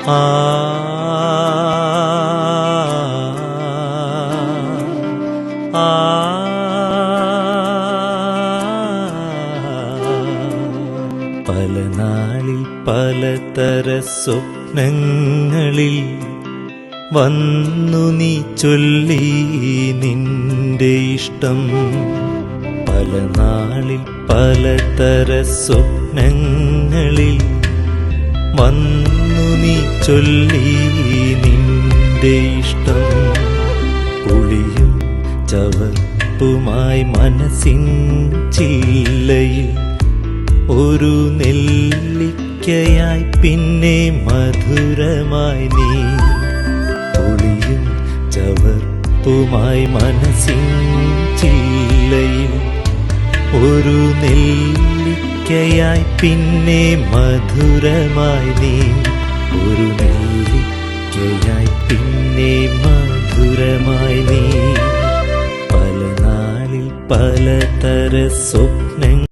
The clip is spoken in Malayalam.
ആ ആ പല നാളിൽ പലതര സ്വപ്നങ്ങളിൽ വന്നു നീ ചൊല്ലി നിന്റെ ഇഷ്ടം. പല നാളിൽ പലതര സ്വപ്നങ്ങളിൽ വന്നു നീ ചൊല്ലി നിന്റെ ഇഷ്ടം. പുളിയും ചവർപ്പുമായി മനസ്സിൻ ചില്ലയിൽ ഒരു നെല്ലിക്കയായി പിന്നെ മധുരമായി നീ. പുളിയും ചവർപ്പുമായി മനസ്സിൻ ചില്ലയിൽ ഒരു നെല്ലിക്കയായി പിന്നെ മധുരമായി നീ. ഒരു നെല്ലിക്കയായി പിന്നെ മധുരമായി നീ. പല നാളിൽ പലതര സ്വപ്നങ്ങൾ